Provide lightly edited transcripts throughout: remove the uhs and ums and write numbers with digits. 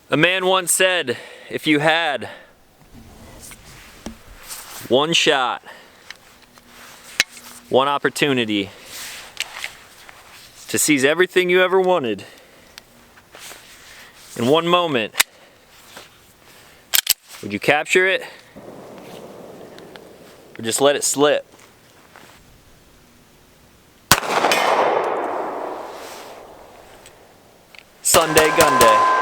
A man once said, if you had one shot, one opportunity to seize everything you ever wanted in one moment, would you capture it or just let it slip? Sunday GUNDAY.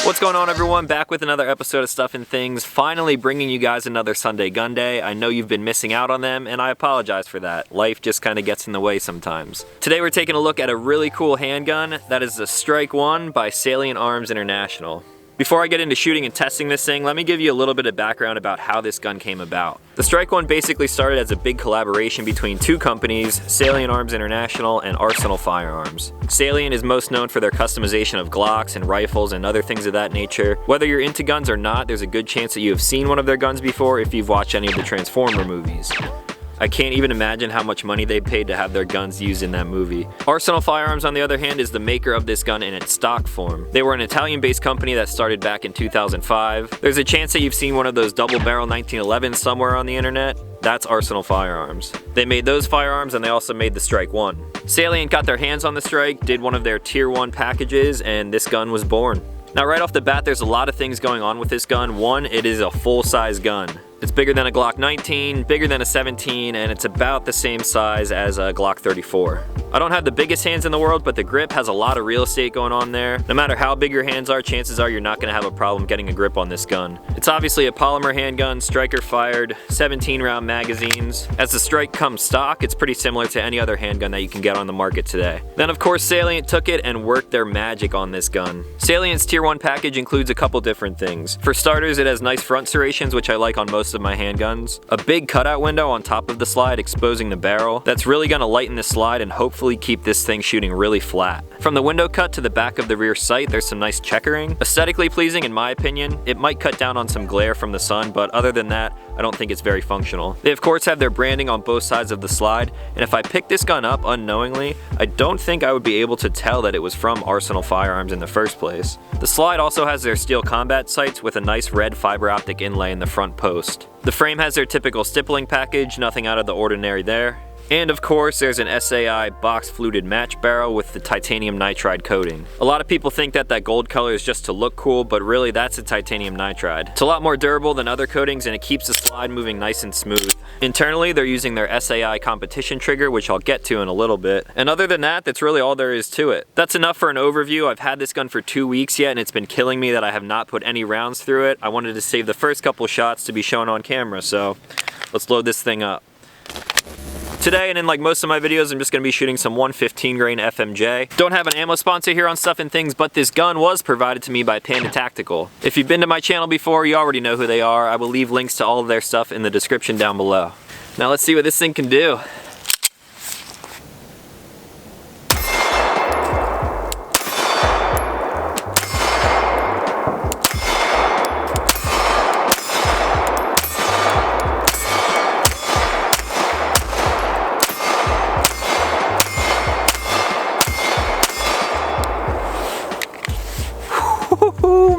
What's going on, everyone? Back with another episode of Stuff and Things, finally bringing you guys another Sunday GUNDAY. I know you've been missing out on them, and I apologize for that. Life just kind of gets in the way sometimes. Today we're taking a look at a really cool handgun. That is the Strike One by Salient Arms International. Before I get into shooting and testing this thing, let me give you a little bit of background about how this gun came about. The Strike One basically started as a big collaboration between two companies, Salient Arms International and Arsenal Firearms. Salient is most known for their customization of Glocks and rifles and other things of that nature. Whether you're into guns or not, there's a good chance that you have seen one of their guns before if you've watched any of the Transformer movies. I can't even imagine how much money they paid to have their guns used in that movie. Arsenal Firearms, on the other hand, is the maker of this gun in its stock form. They were an Italian-based company that started back in 2005. There's a chance that you've seen one of those double-barrel 1911s somewhere on the internet. That's Arsenal Firearms. They made those firearms, and they also made the Strike One. Salient got their hands on the Strike, did one of their Tier 1 packages, and this gun was born. Now, right off the bat, there's a lot of things going on with this gun. One, it is a full-size gun. It's bigger than a Glock 19, bigger than a 17, and it's about the same size as a Glock 34. I don't have the biggest hands in the world, but the grip has a lot of real estate going on there. No matter how big your hands are, chances are you're not going to have a problem getting a grip on this gun. It's obviously a polymer handgun, striker fired, 17-round magazines. As the Strike comes stock, it's pretty similar to any other handgun that you can get on the market today. Then of course Salient took it and worked their magic on this gun. Salient's Tier 1 package includes a couple different things. For starters, it has nice front serrations, which I like on most of my handguns. A big cutout window on top of the slide exposing the barrel. That's really going to lighten the slide and hopefully keep this thing shooting really flat. From the window cut to the back of the rear sight, there's some nice checkering. Aesthetically pleasing in my opinion. It might cut down on some glare from the sun, but other than that, I don't think it's very functional. They of course have their branding on both sides of the slide, and if I picked this gun up unknowingly, I don't think I would be able to tell that it was from Arsenal Firearms in the first place. The slide also has their steel combat sights with a nice red fiber optic inlay in the front post. The frame has their typical stippling package, nothing out of the ordinary there. And of course, there's an SAI box fluted match barrel with the titanium nitride coating. A lot of people think that that gold color is just to look cool, but really that's a titanium nitride. It's a lot more durable than other coatings and it keeps the slide moving nice and smooth. Internally, they're using their SAI competition trigger, which I'll get to in a little bit. And other than that, that's really all there is to it. That's enough for an overview. I've had this gun for 2 weeks yet and it's been killing me that I have not put any rounds through it. I wanted to save the first couple shots to be shown on camera, so let's load this thing up. Today, and in like most of my videos, I'm just going to be shooting some 115 grain FMJ. Don't have an ammo sponsor here on Stuff and Things, but this gun was provided to me by Panda Tactical. If you've been to my channel before, you already know who they are. I will leave links to all of their stuff in the description down below. Now let's see what this thing can do.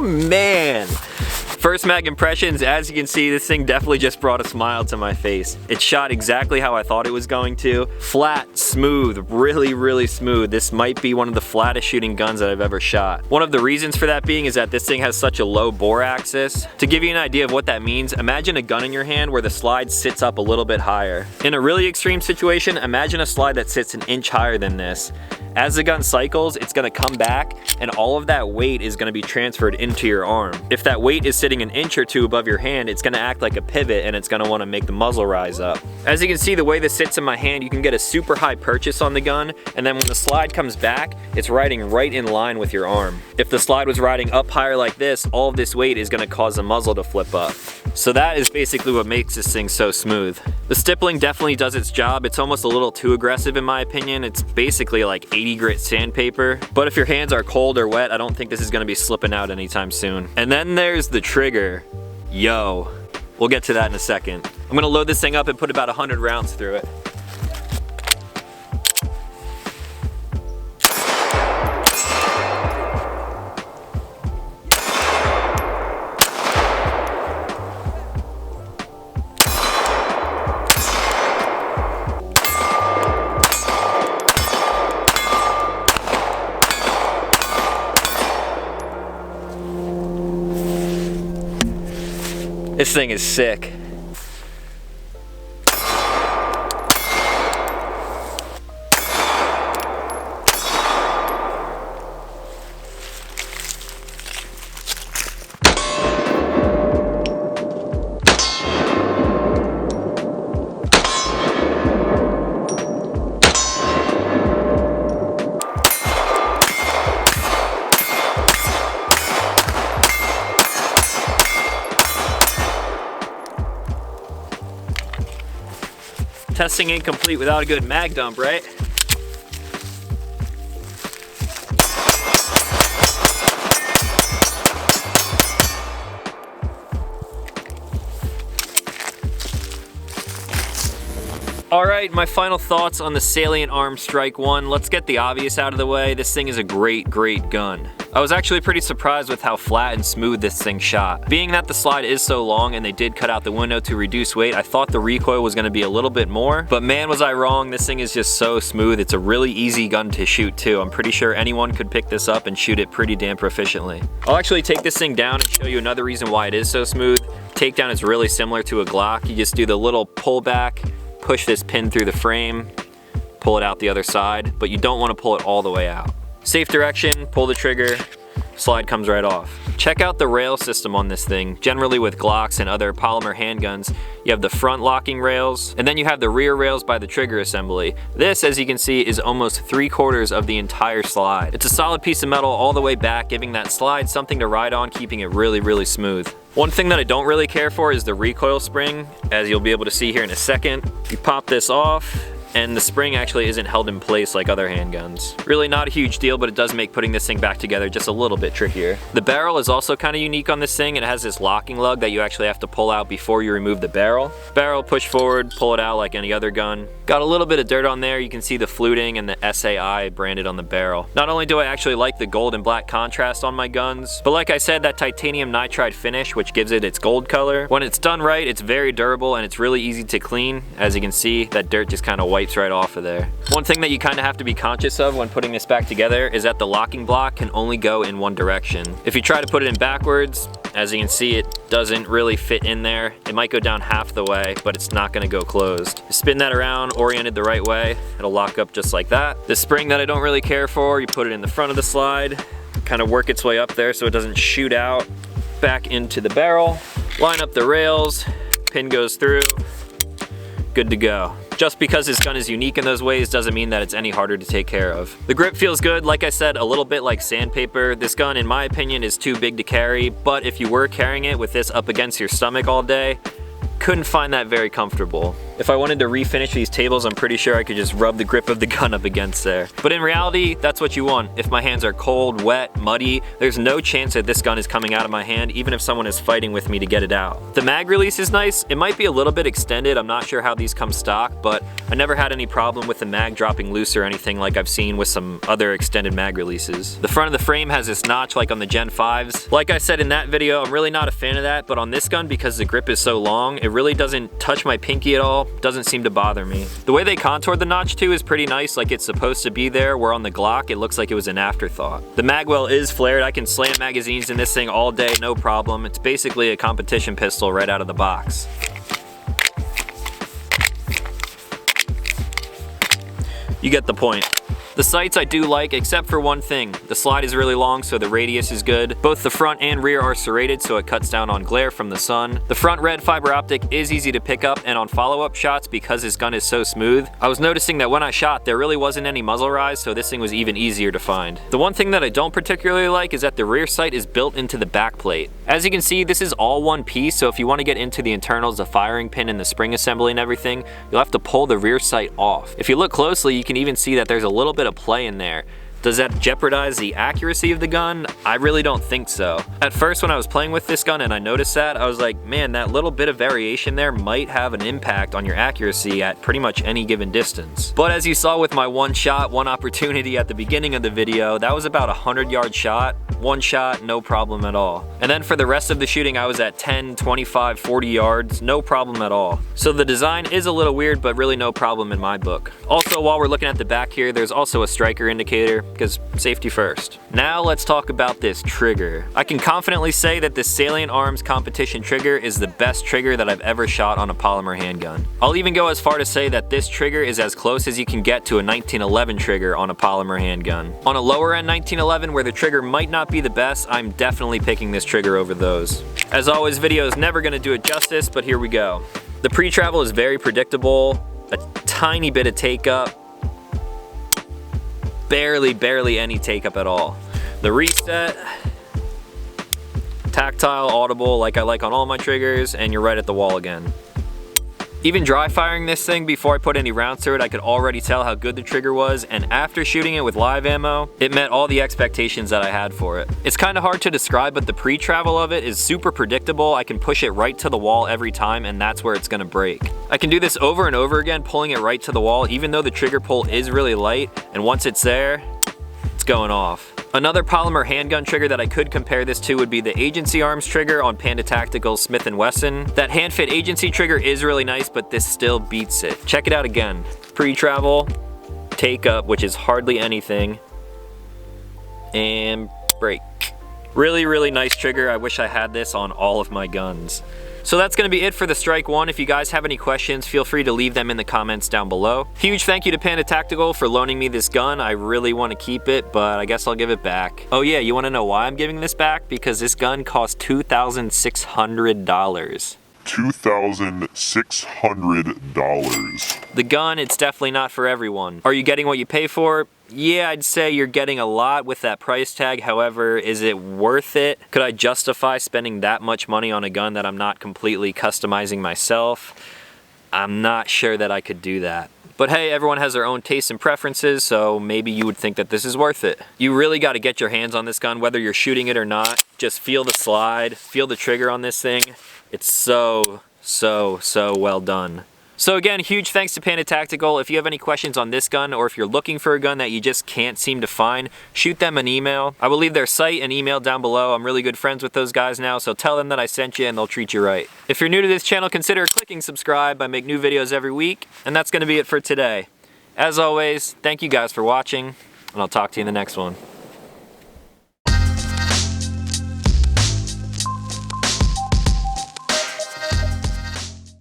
Man, first mag impressions, as you can see, this thing definitely just brought a smile to my face. It shot exactly how I thought it was going to. Flat, smooth, really smooth. This might be one of the flattest shooting guns that I've ever shot. One of the reasons for that being is that this thing has such a low bore axis. To give you an idea of what that means, imagine a gun in your hand where the slide sits up a little bit higher. In a really extreme situation, imagine a slide that sits an inch higher than this. As the gun cycles, it's gonna come back and all of that weight is gonna be transferred into your arm. If that weight is sitting an inch or two above your hand, it's gonna act like a pivot and it's gonna wanna make the muzzle rise up. As you can see, the way this sits in my hand, you can get a super high purchase on the gun, and then when the slide comes back, it's riding right in line with your arm. If the slide was riding up higher like this, all of this weight is gonna cause the muzzle to flip up. So that is basically what makes this thing so smooth. The stippling definitely does its job. It's almost a little too aggressive in my opinion. It's basically like 80 grit sandpaper. But if your hands are cold or wet, I don't think this is gonna be slipping out anytime soon. And then there's the trigger. Yo, we'll get to that in a second. I'm gonna load this thing up and put about 100 rounds through it. This thing is sick. Testing ain't complete without a good mag dump, right? Alright, my final thoughts on the Salient Arm Strike 1. Let's get the obvious out of the way. This thing is a great gun. I was actually pretty surprised with how flat and smooth this thing shot. Being that the slide is so long and they did cut out the window to reduce weight, I thought the recoil was going to be a little bit more, but man was I wrong. This thing is just so smooth. It's a really easy gun to shoot too. I'm pretty sure anyone could pick this up and shoot it pretty damn proficiently. I'll actually take this thing down and show you another reason why it is so smooth. Takedown is really similar to a Glock. You just do the little pull back, push this pin through the frame, pull it out the other side, but you don't want to pull it all the way out. Safe direction, pull the trigger, slide comes right off. Check out the rail system on this thing. Generally with Glocks and other polymer handguns, you have the front locking rails, and then you have the rear rails by the trigger assembly. This, as you can see, is almost 3/4 of the entire slide. It's a solid piece of metal all the way back, giving that slide something to ride on, keeping it really smooth. One thing that I don't really care for is the recoil spring. As you'll be able to see here in a second, you pop this off, and the spring actually isn't held in place like other handguns. Really not a huge deal, but it does make putting this thing back together just a little bit trickier. The barrel is also kind of unique on this thing. It has this locking lug that you actually have to pull out before you remove the barrel. Barrel, push forward, pull it out like any other gun. Got a little bit of dirt on there. You can see the fluting and the SAI branded on the barrel. Not only do I actually like the gold and black contrast on my guns, but like I said, that titanium nitride finish, which gives it its gold color. When it's done right, it's very durable and it's really easy to clean. As you can see, that dirt just kind of wipes right off of there. One thing that you kind of have to be conscious of when putting this back together is that the locking block can only go in one direction. If you try to put it in backwards, as you can see, it doesn't really fit in there. It might go down half the way, but it's not gonna go closed. Spin that around, oriented the right way, it'll lock up just like that. The spring that I don't really care for, you put it in the front of the slide, kind of work its way up there so it doesn't shoot out back into the barrel. Line up the rails, pin goes through, good to go. Just because this gun is unique in those ways doesn't mean that it's any harder to take care of. The grip feels good, like I said, a little bit like sandpaper. This gun, in my opinion, is too big to carry, but if you were carrying it with this up against your stomach all day, couldn't find that very comfortable. If I wanted to refinish these tables, I'm pretty sure I could just rub the grip of the gun up against there. But in reality, that's what you want. If my hands are cold, wet, muddy, there's no chance that this gun is coming out of my hand, even if someone is fighting with me to get it out. The mag release is nice. It might be a little bit extended. I'm not sure how these come stock, but I never had any problem with the mag dropping loose or anything like I've seen with some other extended mag releases. The front of the frame has this notch like on the Gen 5s. Like I said in that video, I'm really not a fan of that, but on this gun, because the grip is so long, it really doesn't touch my pinky at all. Doesn't seem to bother me. The way they contoured the notch too is pretty nice, like it's supposed to be there, where on the Glock it looks like it was an afterthought. The mag well is flared. I can slam magazines in this thing all day, no problem. It's basically a competition pistol right out of the box. You get the point. The sights I do like, except for one thing. The slide is really long, so the radius is good. Both the front and rear are serrated, so it cuts down on glare from the sun. The front red fiber optic is easy to pick up, and on follow-up shots, because this gun is so smooth, I was noticing that when I shot, there really wasn't any muzzle rise, so this thing was even easier to find. The one thing that I don't particularly like is that the rear sight is built into the back plate. As you can see, this is all one piece, so if you want to get into the internals, the firing pin and the spring assembly and everything, you'll have to pull the rear sight off. If you look closely, you can even see that there's a little bit of play in there. Does that jeopardize the accuracy of the gun? I really don't think so. At first when I was playing with this gun and I noticed that, I was like, man, that little bit of variation there might have an impact on your accuracy at pretty much any given distance. But as you saw with my one shot, one opportunity at the beginning of the video, that was about a 100-yard shot. one shot, no problem at all. And then for the rest of the shooting, I was at 10, 25, 40 yards, no problem at all. So the design is a little weird, but really no problem in my book. Also, while we're looking at the back here, there's also a striker indicator, because safety first. Now let's talk about this trigger. I can confidently say that this Salient Arms competition trigger is the best trigger that I've ever shot on a polymer handgun. I'll even go as far to say that this trigger is as close as you can get to a 1911 trigger on a polymer handgun. On a lower end 1911 where the trigger might not be the best, I'm definitely picking this trigger over those. As always, video is never gonna do it justice, but here we go. The pre-travel is very predictable, a tiny bit of take up, barely any take up at all. The reset, tactile, audible, like I like on all my triggers, and you're right at the wall again. Even dry firing this thing before I put any rounds through it, I could already tell how good the trigger was, and after shooting it with live ammo, it met all the expectations that I had for it. It's kind of hard to describe, but the pre-travel of it is super predictable. I can push it right to the wall every time, and that's where it's gonna break. I can do this over and over again, pulling it right to the wall, even though the trigger pull is really light, and once it's there, it's going off. Another polymer handgun trigger that I could compare this to would be the Agency Arms trigger on Panda Tactical's Smith & Wesson. That hand-fit Agency trigger is really nice, but this still beats it. Check it out again. Pre-travel, take up, which is hardly anything, and break. Really nice trigger. I wish I had this on all of my guns. So that's gonna be it for the Strike 1. If you guys have any questions, feel free to leave them in the comments down below. Huge thank you to Panda Tactical for loaning me this gun. I really wanna keep it, but I guess I'll give it back. Oh yeah, you wanna know why I'm giving this back? Because this gun cost $2,600. $2,600. The gun, it's definitely not for everyone. Are you getting what you pay for? Yeah, I'd say you're getting a lot with that price tag. However, is it worth it? Could I justify spending that much money on a gun that I'm not completely customizing myself? I'm not sure that I could do that. But hey, everyone has their own tastes and preferences, so maybe you would think that this is worth it. You really got to get your hands on this gun, whether you're shooting it or not. Just feel the slide, feel the trigger on this thing. It's so well done. So again, huge thanks to Panda Tactical. If you have any questions on this gun, or if you're looking for a gun that you just can't seem to find, shoot them an email. I will leave their site and email down below. I'm really good friends with those guys now, so tell them that I sent you and they'll treat you right. If you're new to this channel, consider clicking subscribe. I make new videos every week, and that's gonna be it for today. As always, thank you guys for watching, and I'll talk to you in the next one.